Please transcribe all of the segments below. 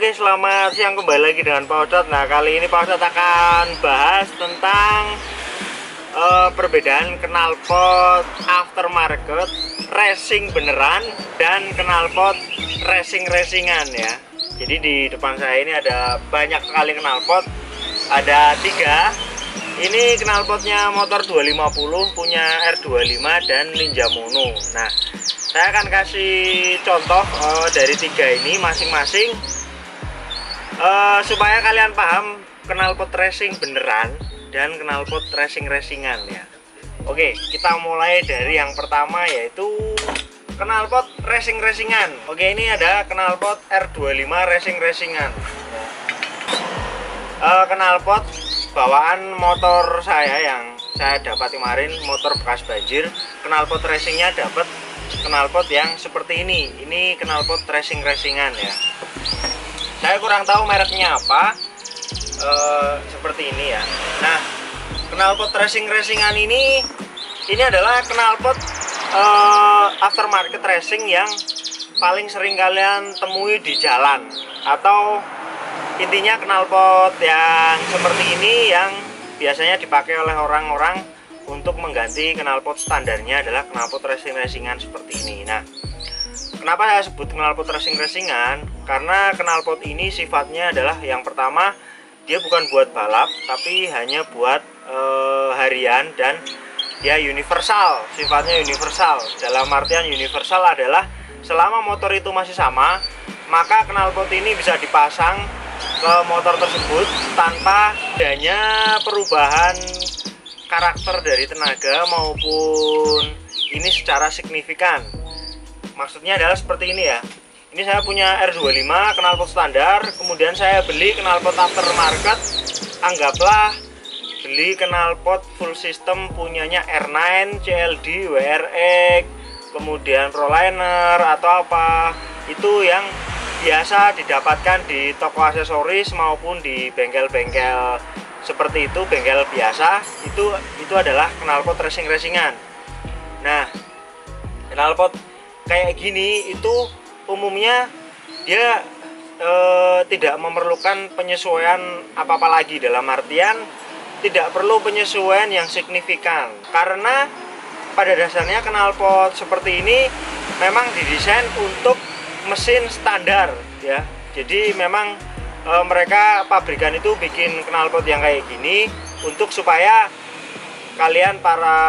Oke, selamat siang, kembali lagi dengan Pak Ustadz. Nah, kali ini Pak Ustadz akan bahas tentang perbedaan knalpot aftermarket racing beneran dan knalpot racing-racingan ya. Jadi di depan saya ini ada banyak sekali knalpot, ada 3. Ini knalpotnya motor 250 punya R25 dan Ninja Mono. Nah, saya akan kasih contoh dari 3 ini masing-masing supaya kalian paham knalpot racing beneran dan knalpot racing-racingan ya. Oke, kita mulai dari yang pertama, yaitu knalpot racing-racingan. Oke, ini ada knalpot R25 racing-racingan. Knalpot bawaan motor saya yang saya dapat kemarin, motor bekas banjir. Knalpot racingnya dapat knalpot yang seperti ini. Ini knalpot racing-racingan ya. Saya kurang tahu mereknya apa, seperti ini ya. Nah, knalpot racing-racingan ini adalah knalpot aftermarket racing yang paling sering kalian temui di jalan, atau intinya knalpot yang seperti ini yang biasanya dipakai oleh orang-orang untuk mengganti knalpot standarnya adalah knalpot racing-racingan seperti ini. Nah, kenapa saya sebut knalpot racing-racingan? Karena knalpot ini sifatnya adalah, yang pertama, dia bukan buat balap, tapi hanya buat harian, dan dia universal, sifatnya universal. Dalam artian universal adalah selama motor itu masih sama, maka knalpot ini bisa dipasang ke motor tersebut tanpa adanya perubahan karakter dari tenaga maupun ini secara signifikan. Maksudnya adalah seperti ini ya. Ini saya punya R25 knalpot standar, kemudian saya beli knalpot aftermarket. Anggaplah beli knalpot full system punyanya R9, CLD, WRX, kemudian Proliner atau apa. Itu yang biasa didapatkan di toko aksesoris maupun di bengkel-bengkel seperti itu, bengkel biasa. Itu adalah knalpot racing-racingan. Nah, knalpot kayak gini itu umumnya dia tidak memerlukan penyesuaian apa-apa lagi, dalam artian tidak perlu penyesuaian yang signifikan, karena pada dasarnya knalpot seperti ini memang didesain untuk mesin standar ya. Jadi memang mereka pabrikan itu bikin knalpot yang kayak gini untuk supaya kalian para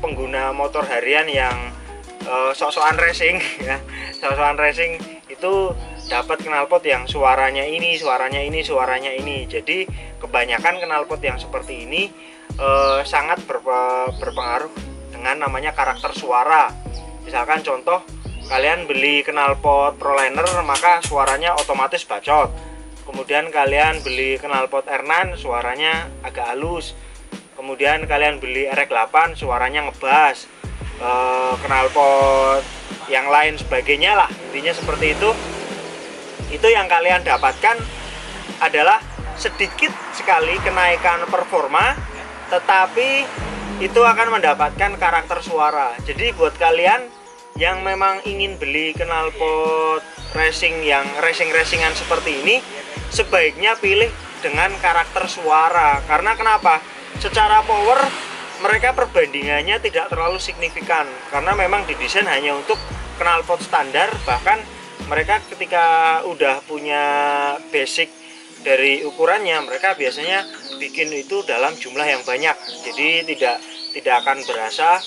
pengguna motor harian yang sok-sokan racing ya, sok-sokan racing itu dapat knalpot yang suaranya ini, suaranya ini, suaranya ini. Jadi kebanyakan knalpot yang seperti ini sangat berpengaruh dengan namanya karakter suara. Misalkan contoh, kalian beli knalpot Proliner maka suaranya otomatis bacot. Kemudian kalian beli knalpot R9 suaranya agak halus. Kemudian kalian beli RX8 suaranya ngebas. Knalpot yang lain sebagainya lah, intinya seperti itu. Itu yang kalian dapatkan adalah sedikit sekali kenaikan performa, tetapi itu akan mendapatkan karakter suara. Jadi buat kalian yang memang ingin beli knalpot racing yang racing-racingan seperti ini, sebaiknya pilih dengan karakter suara. Karena kenapa? Secara power mereka perbandingannya tidak terlalu signifikan, karena memang didesain hanya untuk knalpot standar. Bahkan mereka ketika udah punya basic dari ukurannya, mereka biasanya bikin itu dalam jumlah yang banyak. Jadi tidak akan berasa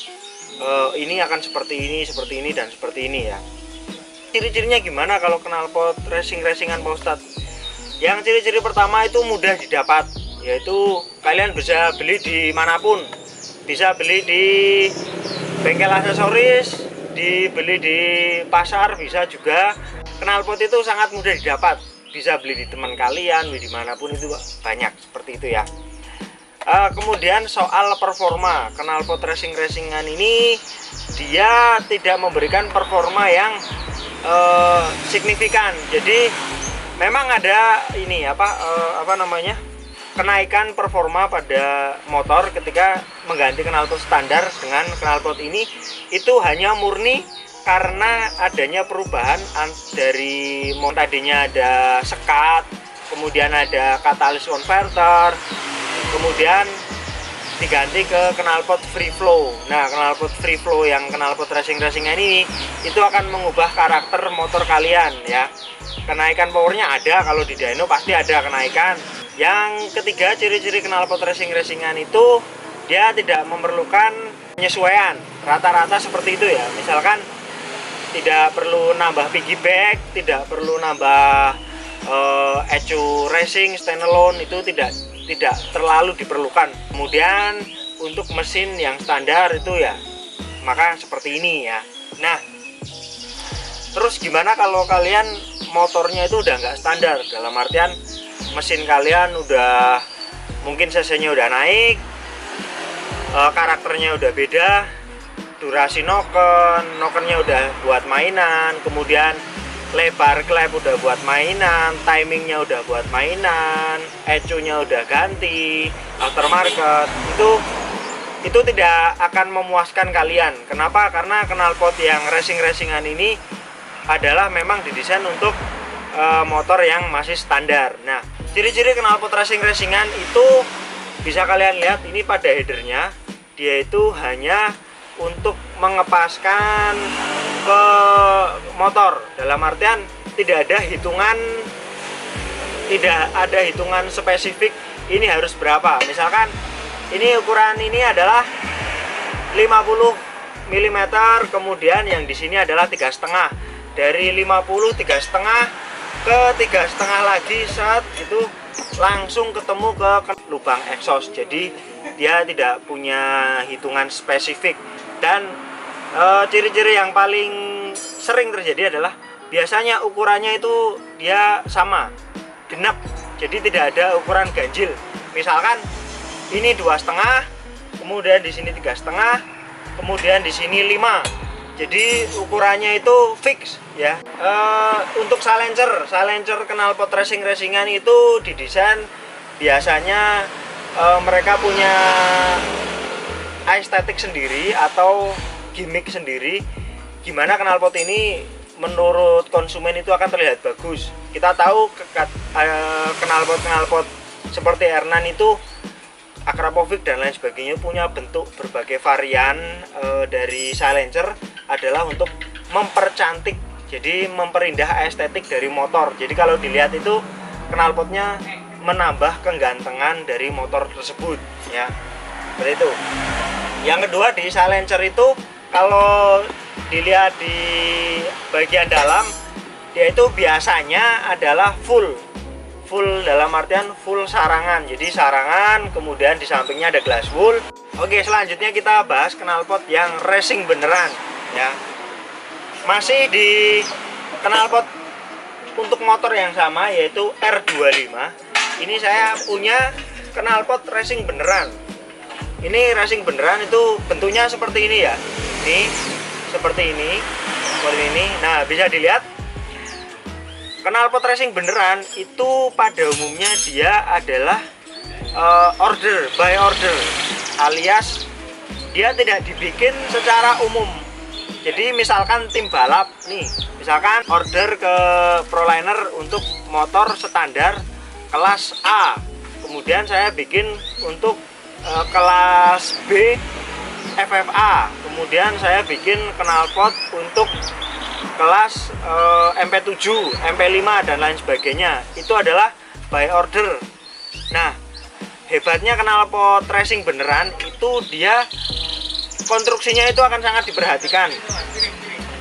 ini akan seperti ini, dan seperti ini ya. Ciri-cirinya gimana kalau knalpot racing-racingan Pak Ustadz? Yang ciri-ciri pertama itu mudah didapat, yaitu kalian bisa beli di manapun. Bisa beli di bengkel aksesoris, dibeli di pasar bisa juga. Knalpot itu sangat mudah didapat, bisa beli di teman kalian, beli dimanapun, itu banyak seperti itu ya. Kemudian soal performa, knalpot racing-racingan ini dia tidak memberikan performa yang signifikan. Jadi memang ada ini apa namanya, kenaikan performa pada motor ketika mengganti knalpot standar dengan knalpot ini, itu hanya murni karena adanya perubahan dari tadinya ada sekat, kemudian ada katalis converter, kemudian diganti ke knalpot free flow. Nah, knalpot free flow yang knalpot racing-racingan ini itu akan mengubah karakter motor kalian ya. Kenaikan powernya ada, kalau di dyno pasti ada kenaikan. Yang ketiga, ciri-ciri knalpot racing-racingan itu dia tidak memerlukan penyesuaian rata-rata seperti itu ya. Misalkan tidak perlu nambah piggyback, tidak perlu nambah ECU racing standalone, itu tidak terlalu diperlukan. Kemudian untuk mesin yang standar itu ya maka seperti ini ya. Nah, terus gimana kalau kalian motornya itu udah nggak standar, dalam artian mesin kalian udah mungkin cc-nya udah naik, karakternya udah beda, durasi nokennya udah buat mainan, kemudian lebar klep udah buat mainan, timingnya udah buat mainan, ECU-nya udah ganti, aftermarket, itu tidak akan memuaskan kalian. Kenapa? Karena knalpot yang racing-racingan ini adalah memang didesain untuk motor yang masih standar. Nah, ciri-ciri knalpot racing-racingan itu bisa kalian lihat ini pada headernya, dia itu hanya untuk mengepaskan ke motor, dalam artian tidak ada hitungan spesifik ini harus berapa. Misalkan ini ukuran ini adalah 50 mm, kemudian yang di sini adalah 3,5. Dari 50 3,5 ke 3,5 lagi saat itu langsung ketemu ke lubang exhaust. Jadi dia tidak punya hitungan spesifik. Dan ciri-ciri yang paling sering terjadi adalah biasanya ukurannya itu dia sama, genap, jadi tidak ada ukuran ganjil. Misalkan ini 2,5, kemudian di sini 3,5, kemudian di sini 5. Jadi ukurannya itu fix ya. Untuk silencer knalpot racing-racingan itu didesain biasanya mereka punya estetik sendiri atau gimmick sendiri, gimana knalpot ini menurut konsumen itu akan terlihat bagus. Kita tahu knalpot seperti R9 itu, Akrapovic dan lain sebagainya punya bentuk berbagai varian dari silencer adalah untuk mempercantik, jadi memperindah estetik dari motor. Jadi kalau dilihat itu knalpotnya menambah kegantengan dari motor tersebut ya, seperti itu. Yang kedua, di silencer itu kalau dilihat di bagian dalam, dia itu biasanya adalah full dalam artian full sarangan. Jadi sarangan, kemudian di sampingnya ada glass wool. Oke, selanjutnya kita bahas knalpot yang racing beneran ya. Masih di knalpot untuk motor yang sama, yaitu R25. Ini saya punya knalpot racing beneran. Ini racing beneran itu bentuknya seperti ini ya. Ini seperti ini. Nah, bisa dilihat knalpot racing beneran itu pada umumnya dia adalah by order, alias dia tidak dibikin secara umum. Jadi misalkan tim balap nih, misalkan order ke Proliner untuk motor standar kelas A, kemudian saya bikin untuk kelas B FFA, kemudian saya bikin knalpot untuk kelas MP7, MP5 dan lain sebagainya. Itu adalah by order. Nah, hebatnya knalpot racing beneran itu dia konstruksinya itu akan sangat diperhatikan.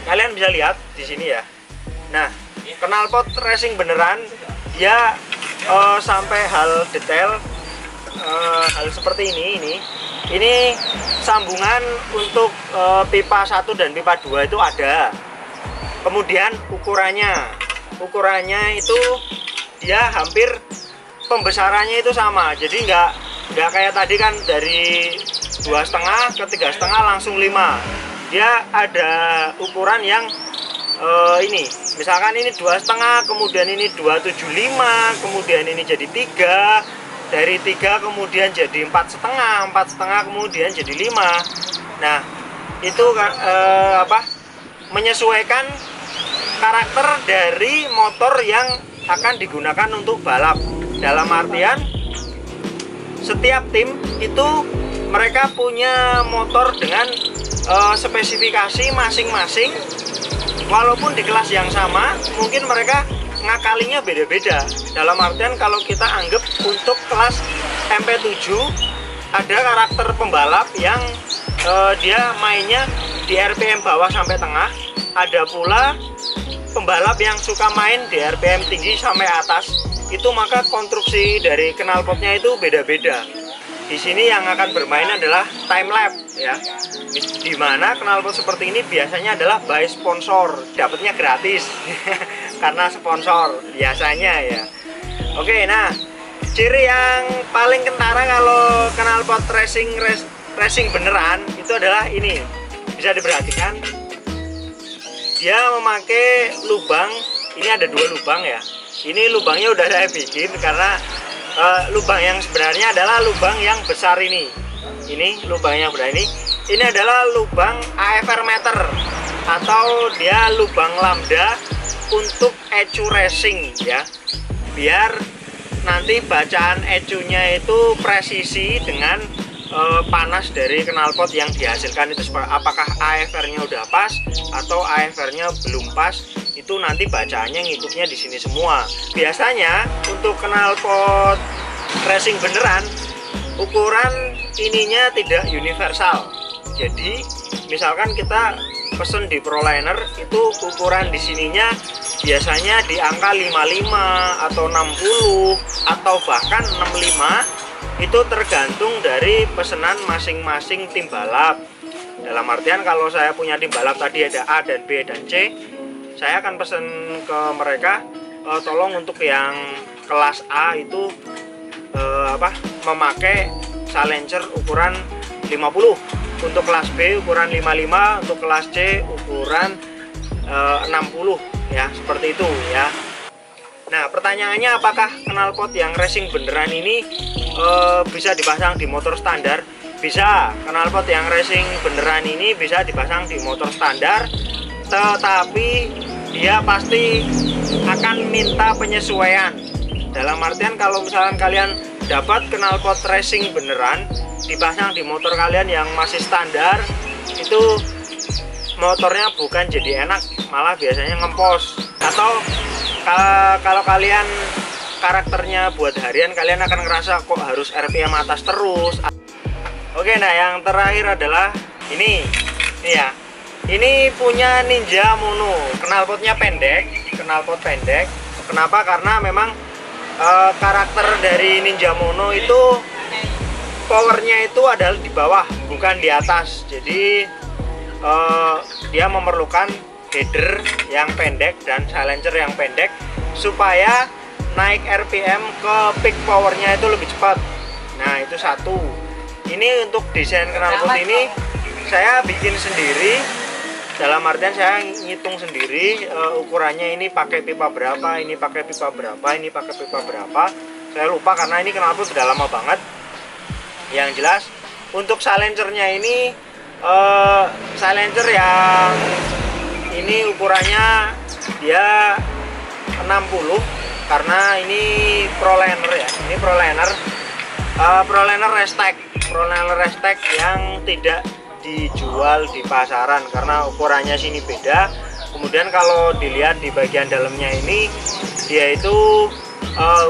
Kalian bisa lihat di sini ya. Nah, knalpot racing beneran dia sampai hal detail, hal seperti ini sambungan untuk pipa 1 dan pipa 2 itu ada. Kemudian ukurannya itu dia hampir pembesarannya itu sama. Jadi nggak kayak tadi kan dari 2,5 ke 3,5 langsung 5. Dia ada ukuran yang ini, misalkan ini 2,5, kemudian ini 275, kemudian ini jadi 3, dari 3 kemudian jadi 4,5 kemudian jadi 5. Nah, itu menyesuaikan karakter dari motor yang akan digunakan untuk balap. Dalam artian setiap tim itu mereka punya motor dengan spesifikasi masing-masing. Walaupun di kelas yang sama, mungkin mereka ngakalinya beda-beda. Dalam artian kalau kita anggap untuk kelas MP7 ada karakter pembalap yang dia mainnya di RPM bawah sampai tengah. Ada pula pembalap yang suka main di RPM tinggi sampai atas. Itu maka konstruksi dari knalpotnya itu beda-beda. Di sini yang akan bermain adalah time lapse ya. Di mana knalpot seperti ini biasanya adalah by sponsor, dapatnya gratis karena sponsor biasanya ya. Oke, nah ciri yang paling kentara kalau knalpot racing beneran itu adalah ini. Bisa diperhatikan, dia memakai lubang. Ini ada 2 lubang ya. Ini lubangnya udah saya bikin karena lubang yang sebenarnya adalah lubang yang besar ini. Ini lubang yang besar ini. Ini adalah lubang AFR meter atau dia lubang lambda untuk ECU racing ya. Biar nanti bacaan ECU-nya itu presisi dengan panas dari knalpot yang dihasilkan itu, apakah AFR-nya udah pas atau AFR-nya belum pas, itu nanti bacaannya ngikutnya di sini semua. Biasanya untuk knalpot racing beneran ukuran ininya tidak universal. Jadi misalkan kita pesen di Proliner itu ukuran di sininya biasanya di angka 55 atau 60 atau bahkan 65. Itu tergantung dari pesanan masing-masing tim balap. Dalam artian kalau saya punya tim balap tadi ada A dan B dan C, saya akan pesan ke mereka tolong untuk yang kelas A itu memakai silencer ukuran 50, untuk kelas B ukuran 55, untuk kelas C ukuran 60 ya, seperti itu ya. Nah, pertanyaannya apakah knalpot yang racing beneran ini bisa dipasang di motor standar? Bisa. Knalpot yang racing beneran ini bisa dipasang di motor standar, tetapi dia pasti akan minta penyesuaian. Dalam artian kalau misalkan kalian dapat knalpot racing beneran dipasang di motor kalian yang masih standar, itu motornya bukan jadi enak, malah biasanya ngempos. Atau kalau kalian karakternya buat harian, kalian akan ngerasa kok harus RPM atas terus. Oke, nah yang terakhir adalah ini ya. Ini punya Ninja Mono, knalpotnya pendek, knalpot pendek. Kenapa? Karena memang karakter dari Ninja Mono itu powernya itu adalah di bawah, bukan di atas. Jadi dia memerlukan header yang pendek dan silencer yang pendek supaya naik RPM ke peak powernya itu lebih cepat. Nah, itu satu. Ini untuk desain knalpot ini saya bikin sendiri. Dalam artian saya ngitung sendiri ukurannya, ini pakai pipa berapa, ini pakai pipa berapa, ini pakai pipa berapa. Saya lupa karena ini knalpot sudah lama banget. Yang jelas untuk silencernya ini silencer yang ini ukurannya dia 60 karena ini Proliner ya. Ini Proliner Restec yang tidak dijual di pasaran karena ukurannya sini beda. Kemudian kalau dilihat di bagian dalamnya ini dia itu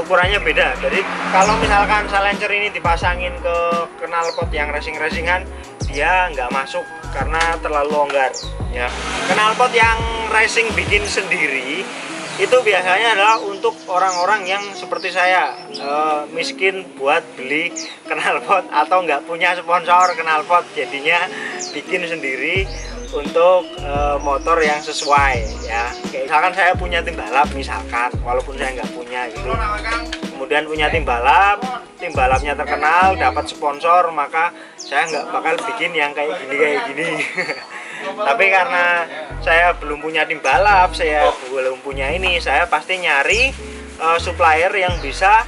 ukurannya beda. Jadi kalau misalkan silencer ini dipasangin ke knalpot yang racing-racingan, dia nggak masuk karena terlalu longgar ya. Knalpot yang racing bikin sendiri itu biasanya adalah untuk orang-orang yang seperti saya, miskin buat beli knalpot atau nggak punya sponsor knalpot, jadinya bikin sendiri untuk motor yang sesuai ya. Kayak misalkan saya punya tim balap misalkan, walaupun saya nggak punya gitu, kemudian punya tim balapnya terkenal, dapat sponsor, maka saya nggak bakal bikin yang kayak gini tapi karena saya belum punya tim balap, saya belum punya ini, saya pasti nyari supplier yang bisa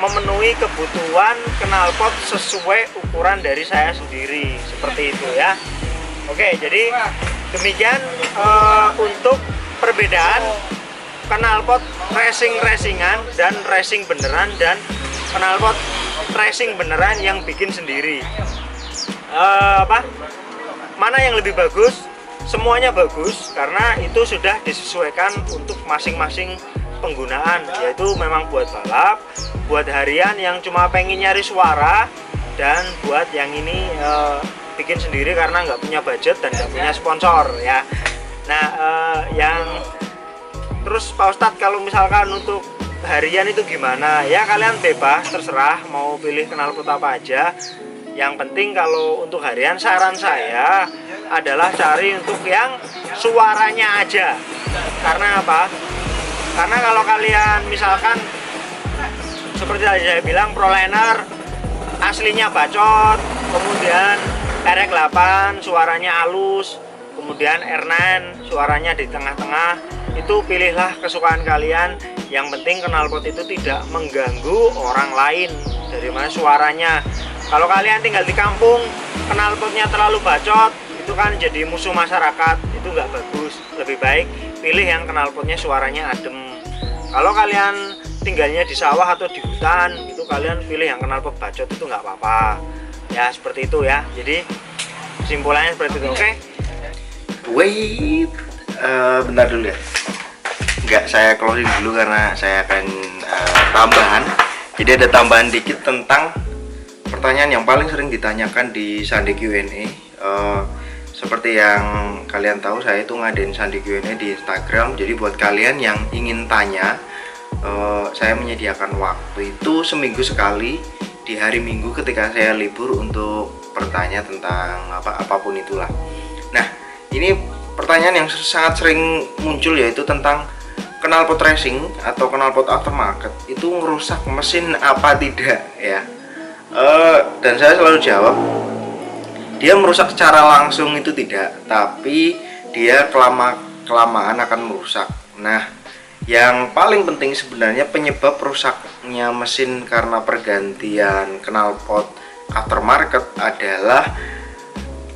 memenuhi kebutuhan knalpot sesuai ukuran dari saya sendiri, seperti itu ya. Oke, jadi Demikian untuk perbedaan knalpot racingan dan racing beneran dan knalpot racing beneran yang bikin sendiri. Mana yang lebih bagus? Semuanya bagus karena itu sudah disesuaikan untuk masing-masing penggunaan, yaitu memang buat balap, buat harian yang cuma pengen nyari suara, dan buat yang ini bikin sendiri karena nggak punya budget dan nggak punya sponsor ya. Nah yang terus Pak Ustadz, kalau misalkan untuk harian itu gimana ya? Kalian bebas, terserah mau pilih knalpot apa aja. Yang penting kalau untuk harian saran saya adalah cari untuk yang suaranya aja. Karena apa? Karena kalau kalian misalkan seperti tadi saya bilang, Proliner aslinya bacot, kemudian RX8 suaranya halus, kemudian R9 suaranya di tengah-tengah, itu pilihlah kesukaan kalian. Yang penting knalpot itu tidak mengganggu orang lain dari mana suaranya. Kalau kalian tinggal di kampung, knalpotnya terlalu bacot, itu kan jadi musuh masyarakat, itu nggak bagus. Lebih baik pilih yang knalpotnya suaranya adem. Kalau kalian tinggalnya di sawah atau di hutan, itu kalian pilih yang knalpot bacot, itu nggak apa-apa. Ya seperti itu ya. Jadi kesimpulannya seperti itu, oke? Wait, bentar dulu ya. Nggak, saya closing dulu karena saya akan tambahan. Jadi ada tambahan dikit tentang pertanyaan yang paling sering ditanyakan di Sandi Q&A. Seperti yang kalian tahu, saya itu ngadain Sandi Q&A di Instagram. Jadi buat kalian yang ingin tanya, saya menyediakan waktu itu seminggu sekali di hari Minggu ketika saya libur untuk bertanya tentang apapun itulah. Nah, ini pertanyaan yang sangat sering muncul, yaitu tentang knalpot racing atau knalpot aftermarket itu ngerusak mesin apa tidak ya. Dan saya selalu jawab, dia merusak secara langsung itu tidak, tapi dia kelamaan akan merusak. Nah, yang paling penting sebenarnya penyebab rusaknya mesin karena pergantian knalpot aftermarket adalah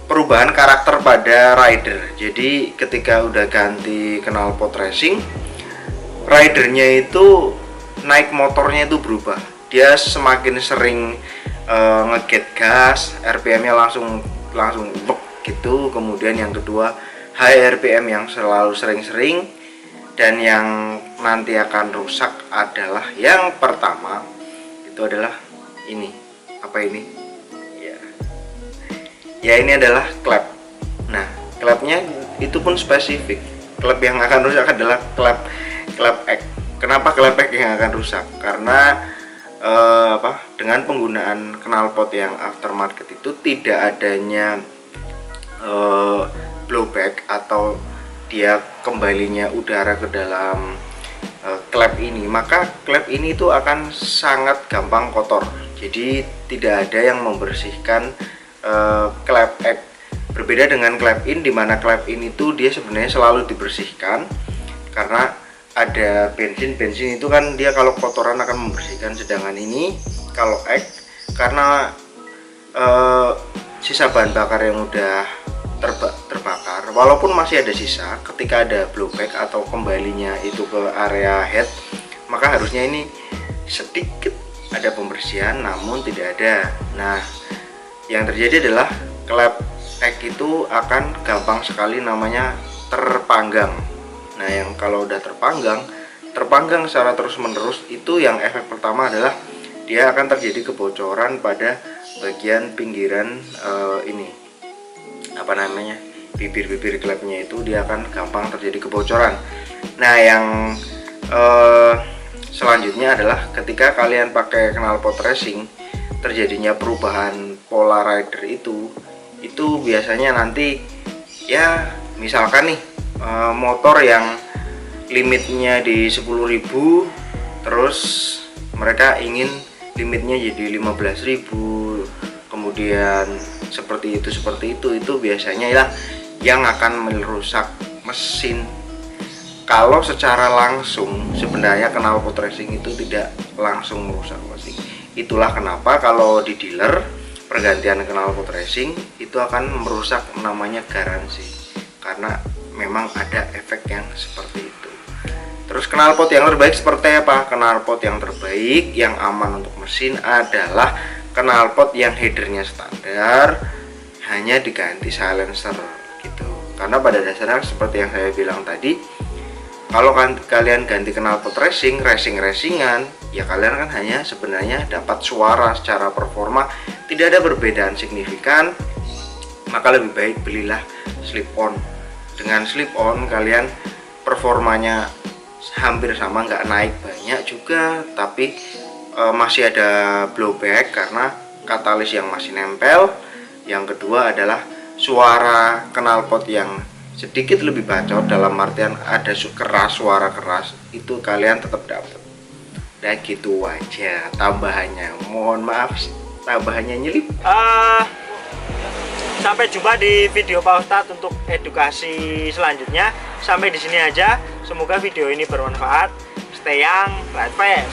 perubahan karakter pada rider. Jadi ketika udah ganti knalpot racing, ridernya itu naik motornya itu berubah. Dia semakin sering ngeget gas, RPM-nya langsung bek gitu. Kemudian yang kedua, high RPM yang selalu sering-sering. Dan yang nanti akan rusak adalah yang pertama itu adalah ini. Apa ini? Ya ini adalah klep. Nah, klepnya itu pun spesifik. Klep yang akan rusak adalah klep X. Kenapa klep X yang akan rusak? Karena dengan penggunaan knalpot yang aftermarket itu tidak adanya blowback atau dia kembalinya udara ke dalam klep ini, maka klep ini itu akan sangat gampang kotor. Jadi tidak ada yang membersihkan klep X. Berbeda dengan klep in, dimana klep in itu dia sebenarnya selalu dibersihkan karena ada bensin itu kan dia kalau kotoran akan membersihkan. Sedangkan ini kalau X, karena sisa bahan bakar yang udah terbakar, walaupun masih ada sisa, ketika ada blowback atau kembalinya itu ke area head, maka harusnya ini sedikit ada pembersihan, namun tidak ada. Nah, yang terjadi adalah klep X itu akan gampang sekali namanya terpanggang. Nah, yang kalau udah terpanggang secara terus-menerus, itu yang efek pertama adalah dia akan terjadi kebocoran pada bagian pinggiran ini, bibir klepnya itu dia akan gampang terjadi kebocoran. Nah, yang selanjutnya adalah ketika kalian pakai knalpot racing, terjadinya perubahan pola rider itu biasanya nanti ya, misalkan nih motor yang limitnya di 10.000, terus mereka ingin limitnya jadi 15.000, kemudian seperti itu biasanya ya yang akan merusak mesin. Kalau secara langsung sebenarnya knalpot racing itu tidak langsung merusak mesin. Itulah kenapa kalau di dealer pergantian knalpot racing itu akan merusak namanya garansi. karena memang ada efek yang seperti itu. Terus knalpot yang terbaik seperti apa? Knalpot yang terbaik yang aman untuk mesin adalah knalpot yang headernya standar, hanya diganti silencer gitu. Karena pada dasarnya seperti yang saya bilang tadi, kalau kalian ganti knalpot racingan, ya kalian kan hanya sebenarnya dapat suara secara performa, tidak ada perbedaan signifikan. Maka lebih baik belilah slip on. Dengan slip on kalian performanya hampir sama, nggak naik banyak juga, tapi masih ada blowback karena katalis yang masih nempel. Yang kedua adalah suara knalpot yang sedikit lebih bacot, dalam artian ada suara keras, itu kalian tetap dapat. Dan gitu aja tambahannya, mohon maaf tambahannya nyelip. Sampai jumpa di video Pak Ustadz untuk edukasi selanjutnya. Sampai di sini aja. Semoga video ini bermanfaat. Stay young, ride fast.